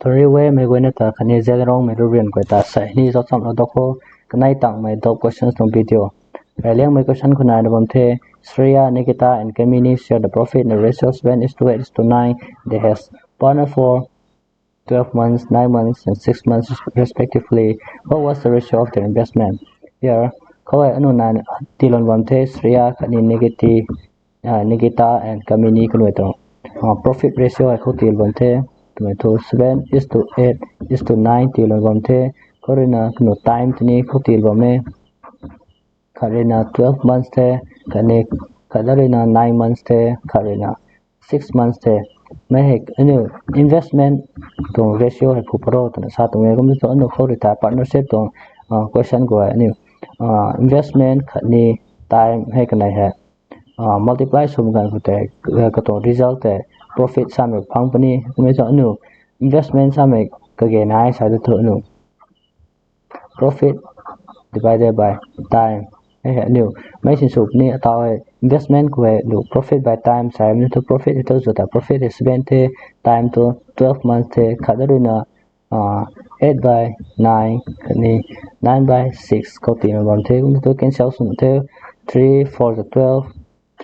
Tori way may go na ta kani zelrong may rubian ko ta sa ni zo sam do ko kanai tang may do questions no video. Raliang may question ko na nabam the Shreya, Nikita and Kamini share the profit in the ratios when is to 8 is to 9. They has partner for 12 months, 9 months and 6 months respectively. What was the ratio of their investment? Here, kawai anu na tilon bam the Shreya kani Nikita and Kamini kunweto. Profit ratio ay ko tilon the to 7 is to 8 is to 9 tilon bam the korina kuno time tini ko tilon me karina 12 months the kadarina 9 months the karina 6 months the mahek anu investment to ratio hai phupro to sa to me to anu khorita partnership to question go anu investment khani time hai kanai hai multiply sum gan ko te ka to result te profit same company me to anu investment same ka ge nai sa to anu profit divided by time new machine soup ni atawe investment ko no profit by time time to profit to jota profit is 70 time to 12 months te khadaruna 8 by 9 ni 9 by 6 ko ti no te to cancel sum te 3 4 the 12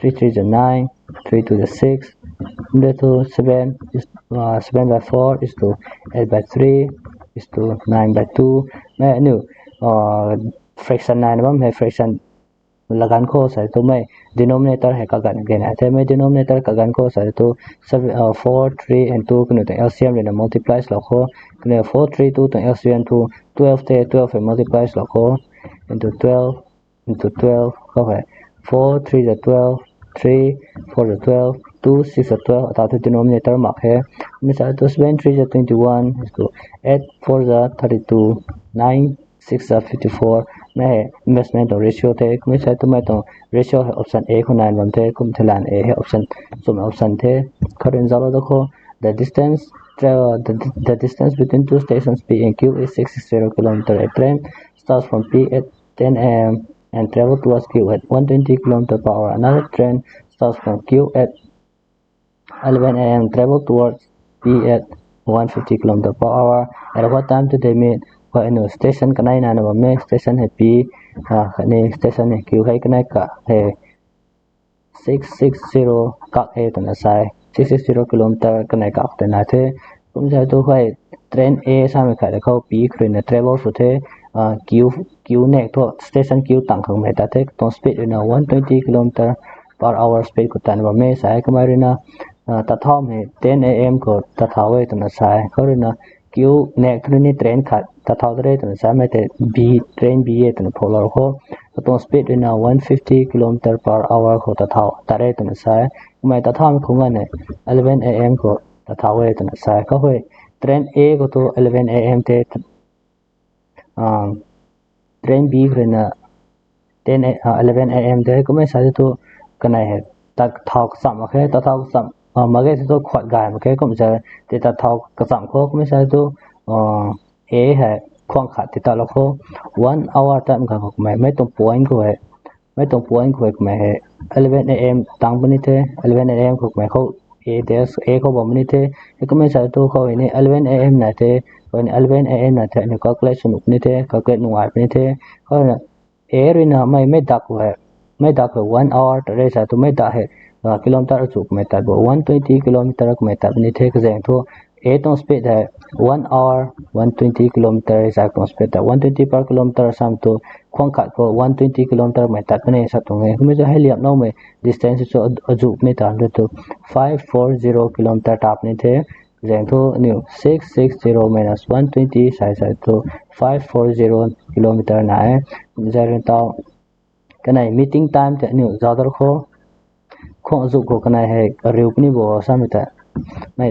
3 3 the 9 3 to the 6 to 7 is 7 by 4 is to 8 by 3 is to 9 by 2 new fraction 9 bam hai fraction lagan ko sai to mai denominator hai ka gan gen hai mai denominator ka gan ko sai to 4 3 and 2 kunu to LCM le multiplies la ko kunu 4 3 2 to LCM to 12 te 12 multiplies la ko into 12 into 12 ko hai 4 3 the 12 3 4 the 12 2 6 the 12 ata to denominator mak hai misal to 7 3 the 21 is to 8 4 the 32 9 6 the 54 may investment ratio the kumai sai to mai to ratio option a ko 9 bam the kum thilan a option so option the current zalo da ko the distance the distance between two stations P and Q is 660 km. A train starts from P at 10 a.m. and travel towards Q at 120 km per hour. Another train starts from Q at 11 a.m. travel towards P at 150 km per hour. At what time do they meet? Kwa ino station kanai na na me station hai P kani station hai Q hai kanai ka hai 660 ka e to na sai 660 km kanai ka to na the kum sai to khai train A sa me khai kho P khrin na travel so the Q ne to station Q tang khang me ta the to speed na 120 km per hour speed ko tan ba me sai kamari na ta thom hai 10 am ko ta thawe to na sai khorina Q ne khrin train kha ta thawre to sa me te B train B e to follow ho to speed na 150 km per hour ko ta thaw tare to sa mai ta tham khunga ne 11 am ko ta thawe to sa ka hoi train A ko to 11 am te train B khrin 10 11 am te ko mai sa to kanai hai ta thaw sam khe ta thaw sam ma ge to khwat gai ma ke ko ja te ta thaw ka sam ko mai sa to A hai khoang khát thì ta là khô 1 hour time ka khok mai tong point ko hai mai tong point ko mai hai 11 am tang bani the 11 am khok mai kho A ko bom ni the ko mai sa to kho ni 11 am na the ko ni 11 am na the ni calculation ni the calculate nuai ni the ko na A ri na mai dak ko hai mai dak 1 hour ta sa to mai da hai kilometer chu mai ta 120 km ko mai ta ni the ka jeng tho A to speed hai 1 hour 120 km is to speed 120 per kilometer sam to khong khat ko 120 km mai tat ne sa to nge me jo heliap no me distance so aju me ta to 540 km tap ne the jeng tho new 660 minus 120 sai to 540 km na hai jaren ta kanai meeting time te new zadar kho khong aju ko kanai hai riu ni bo samita mai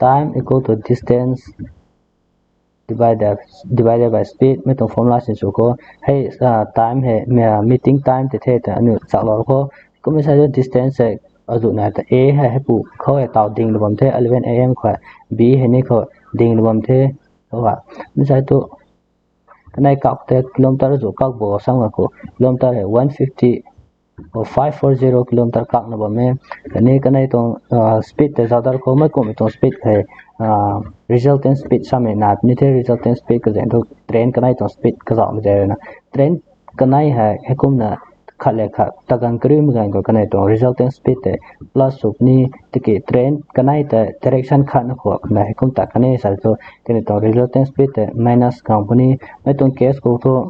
time equal to distance divided by speed me to formula sin so ko hey time hai meeting time te the ta anu cha lo ko ko me sa distance hai aju na ta A hai pu kho e taw ding lom the 11 am kho B hai ne kho ding lom the wa me sa to kanai ka te kilometer jo ka bo sang ko kilometer hai 150 540 km các nó bấm em cái này tông speed để giao ko mấy cũng tông speed hay resultant speed sao mình nạp như thế resultant speed cái dạng thôi train cái này tông speed cái dạng như na train cái này hay cũng là khá là khá ta gần kêu mình cái này tông resultant speed để plus sub ni thì train cái này để direction khác nó có cái này cũng ta cái này sao cho cái này tông resultant speed để minus company mấy tông case của thôi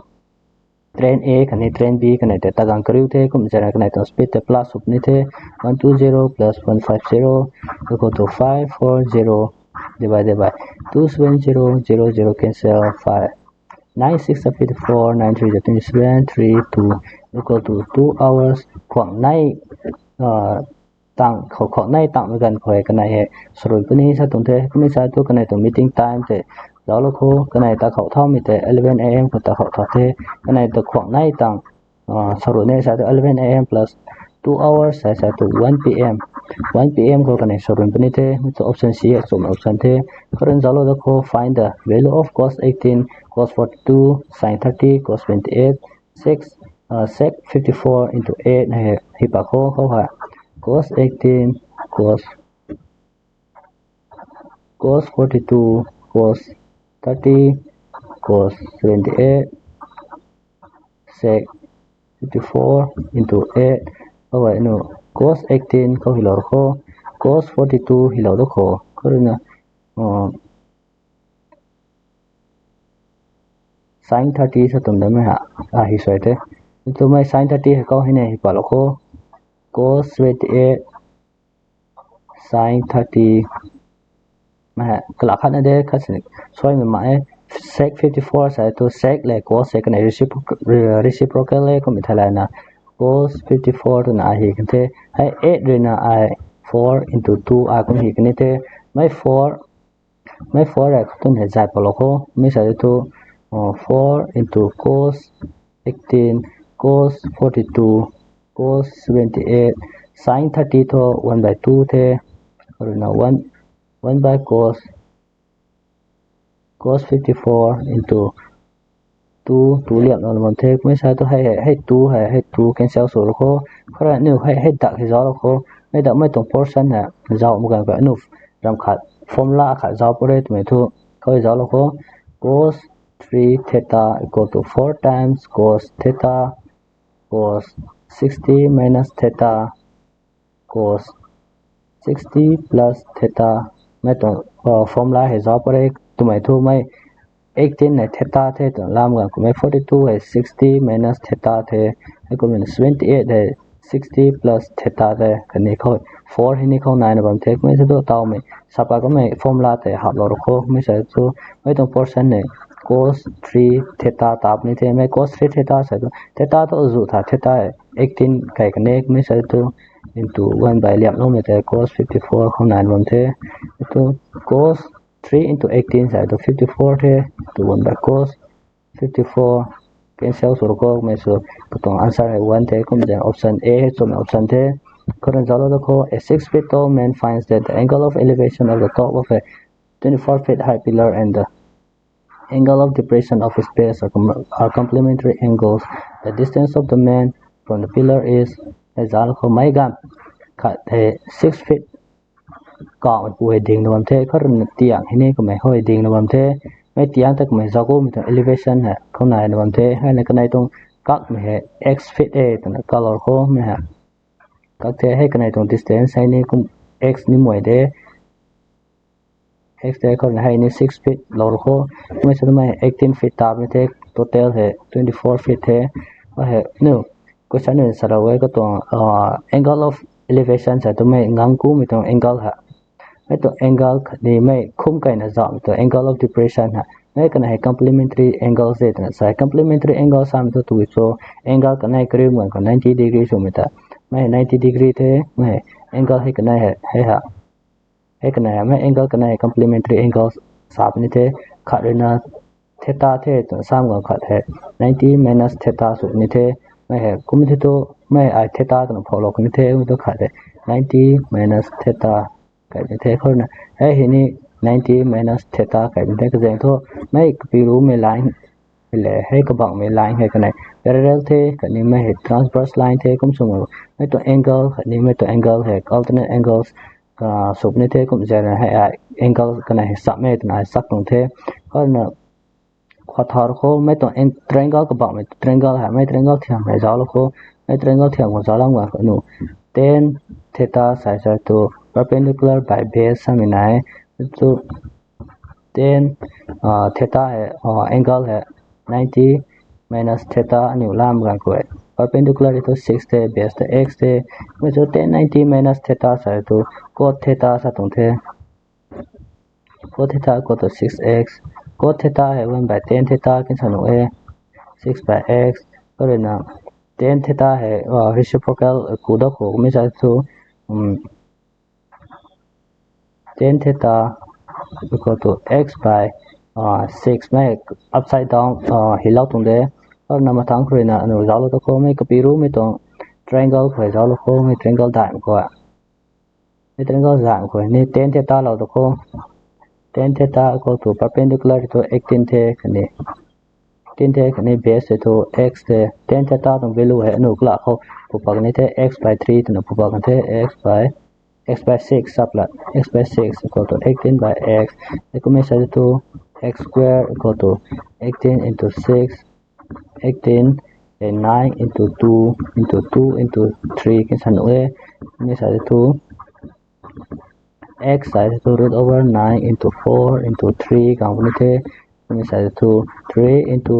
train A cái này train B cái này để ta gang kêu thế cũng sẽ cái này tông speed để plus sub ni thế 120 plus 150 equal to 540 divided by 270 0 cancel 5 9654 9327 32 equal to 2 hours khoảng này tăng khoảng này tăng gần khỏi cái này rồi cái này sao tụng thế cái này sao tôi cái này tụng meeting time thế đó là cô cái này ta khẩu thao mình thế 11 am của ta khẩu thao thế cái này từ khoảng này tăng sau rồi này sao từ 11 am plus 2 hours sẽ từ 1 pm 1 pm ko kane sorun pani the to option C option the current zalo the ko find the value of cos 18 cos 42 sin 30 cos 28 6 sec 54 into 8 hai hi pa ko ha cos 18 cos 42 cos 30 cos 28 sec 54 into 8 vậy nó cos 18 có hiểu ko cos 42 hiểu được ko có được sin 30 sẽ tầm đấy mà hả hi sai thế tôi mai sin 30 có hay này bảo là ko cos 28 sin 30 mà cái là khác đây khác xoay mình mãi sec 54 sẽ tôi sec lại cos sec này reciprocal này có mình thay lại nè cos 54 to na hi kan the hai 8 re na I 4 into 2 a cũng hi kan the mai 4 ra khton he jai palo ko mai sa to 4 into cos 18 cos 42 cos 78 sin 30 to 1 by 2 the or na 1 by cos 54 into 2 liệm nó làm thế mới sao tôi hay 2 cancel số nó có là nếu hay đặt thì gió nó có mấy đặt mấy tổng portion nè giàu một cái vậy nụ làm khát formula khát giàu por đây tụi thu coi gió nó có cos 3 theta equal to 4 times cos theta cos 60 minus theta cos 60 plus theta mấy tổng formula hay gió por đây tụi thu mấy 18 này theta thế tưởng làm gần của mấy 42 है 60 minus theta thế hay của mình 28 है 60 plus theta thế cái này thôi 4 hay này không này là bằng thế mấy số độ tao mình sắp có mấy formula thế học rồi cô mấy sẽ số mấy tổng portion này cos 3 theta tap này thế mấy cos 3 theta sẽ theta to dụ thà theta 18 cái này mấy sẽ to into 1 by liệm nó mình thế cos 54 không này bằng thế to cos 3 into 18 sẽ to 54 thế to 1 by cos 54 cancel số ko mấy số tổng answer là 1 thế cũng là option A so option thế current zalo the ko a 6 feet tall man finds that the angle of elevation of the top of a 24 feet high pillar and the angle of depression of his base are complementary angles. The distance of the man from the pillar is zalo ko mấy gam khá thế 6 feet có một buổi đình nó làm thế có rất tiếng hay nên có mấy hồi đình nó làm thế mấy tiếng tới mấy giao cô mình elevation hả không này nó làm thế hay là cái này trong các mấy x feet a tức là color cô mấy hả các thế hay cái này trong distance hay nên cũng x như mỗi đấy x đây còn hay nên 6 feet lâu cô mấy số mấy 18 feet tap như thế total है 24 feet thế và है nếu có sẵn nên sau đó có tổng angle of elevation sẽ tụi mấy ngang cú mình tổng angle hả mấy tụ angle thì mấy khung cái là dọn tụ angle of depression hả mấy cái này complementary angles thế là sai complementary angle sao tụ tụi số angle cái này kêu mình còn 90 degree số mình ta mấy 90 degree thế mấy angle hay cái này hay hả hay cái này mấy angle cái này complementary angles sao như thế khá là theta thế tụ sao còn khá thế 90 minus theta số như thế mấy cũng thế tụ mấy ai theta cái nó follow như thế cũng khá thế 90 minus theta cái như thế thôi nè hay hình như 90 minus theta cái như thế cái dạng thôi mấy ví dụ mấy line le hay ka bang me line hay cái này parallel the cái này me transverse line the cũng sung me to angle cái này me to angle hay alternate angles sụp này thế cũng giờ là hay angle cái này sắp me này sắc đồng thế còn khoa thor khô mấy tuần em triangle các bạn mấy triangle hả mấy triangle thì mấy giáo là khô mấy triangle thì một giáo là ngoài nụ tan theta sai sai to perpendicular by base sang mình này to tan theta है angle है 90 minus theta anh yêu làm gần quay perpendicular itu 6 te base te x te mấy chỗ tan 90 minus theta sai to cos theta sa tung thế cos theta equal to 6x cos theta है 1 by tan theta cái sản a 6 by x có rồi nào tan theta है reciprocal của đó của mấy giải số tan theta equal to x by 6 mấy upside down hilau tung đấy और नमः थांग rồi nào nó giáo lúc đó mấy cái piru mấy tuần triangle phải giáo lúc đó mấy triangle đại của mấy triangle dạng của này tan theta là đó tan theta equal to perpendicular to 18 the cái này base to x the tan theta tổng value है nó là không phụ bằng này thế x by 3 thì nó phụ bằng thế x by 6 sắp lại x by 6 equal to 18 by x thì cũng sẽ to x square equal to 18 into 6 18 and 9 into 2 into 3 cái sản lượng ấy như sẽ to x size to root over 9 into 4 into 3 cộng với thế mình sẽ to 3 into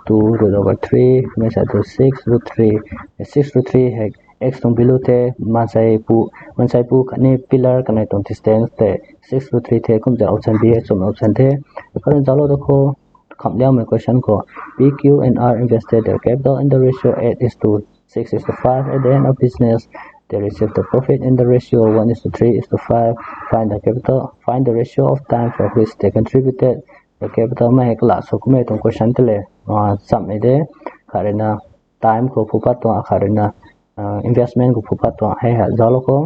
2 root over 3 mình sẽ to 6 root 3 6 root 3 है x trong below thế man sai pu cái này pillar cái này trong distance thế 6 root 3 thế cũngจะ option b trong option thế còn giáo đó cô không đeo mấy question của p q and r invested their capital in the ratio 8:6:5 at the end of business. They receive the profit in the ratio 1:3:5. Find the capital. Find the ratio of time for which they contributed the capital. Mà hay là số của mấy trong question thế là sắm này đấy. Khởi là time của phụ phát toán khởi là investment của phụ phát toán hay là do lúc có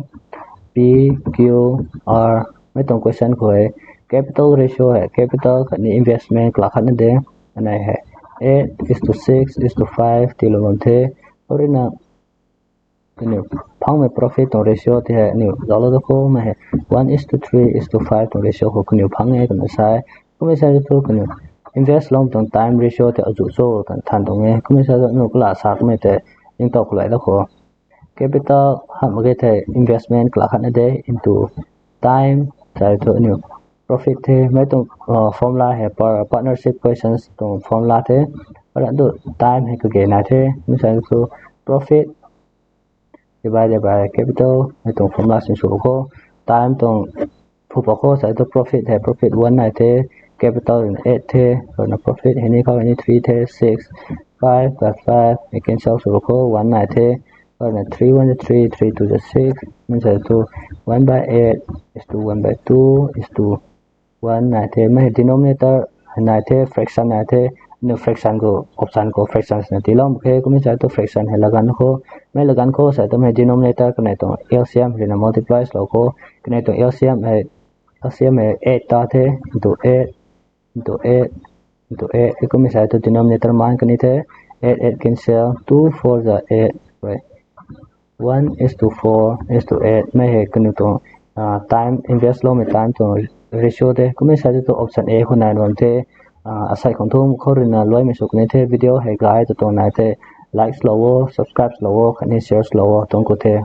P Q R mấy trong question của capital ratio है capital khởi investment là khởi đấy. Cái này है 8:6:5 thì là bằng thế. और ना cái phong में profit तो ratio thì है nếu đó là को mà है 1:3:5 तो ratio को nếu phong है còn sai cũng sai तो cái invest long term time ratio thì ở chỗ số thành đồng nghe cũng sai nó cũng là sát mấy thế nhưng tộc lại đó có capital hàm cái thế investment là khả năng đấy into time sai to nếu profit thì mấy tổng formula है partnership questions tổng formula thế và đoạn độ time hay cái này thế mới sai to profit divided by capital hay tổng formula sinh số có time tổng phụ bảo có sẽ to profit hay profit 1 này thế capital là 8 thế rồi là profit hay này có này 3 thế 6 5 plus 5 mình cancel số có 1 này thế rồi là 3 1 3 3 to the 6 mình sẽ to 1 by 8 is to 1 by 2 is to 1 này thế mấy denominator này thế fraction này thế nếu fraction को option को fraction này thì long cái cũng sẽ to fraction hay là gan को sẽ to mấy denominator cái này to LCM thì là multiply số को cái này to LCM है 8 ta thế into 8 cái cũng sẽ to denominator मान cái này thế 8 cancel 2 4 the 8 right 1:4:8 mấy है cái này to time invest lo में time to ratio thế cũng sẽ to option A को này luôn thế asai kon thum khorina loi me sukne the video he guide to na the like slow subscribe slow khani share slow tong ko the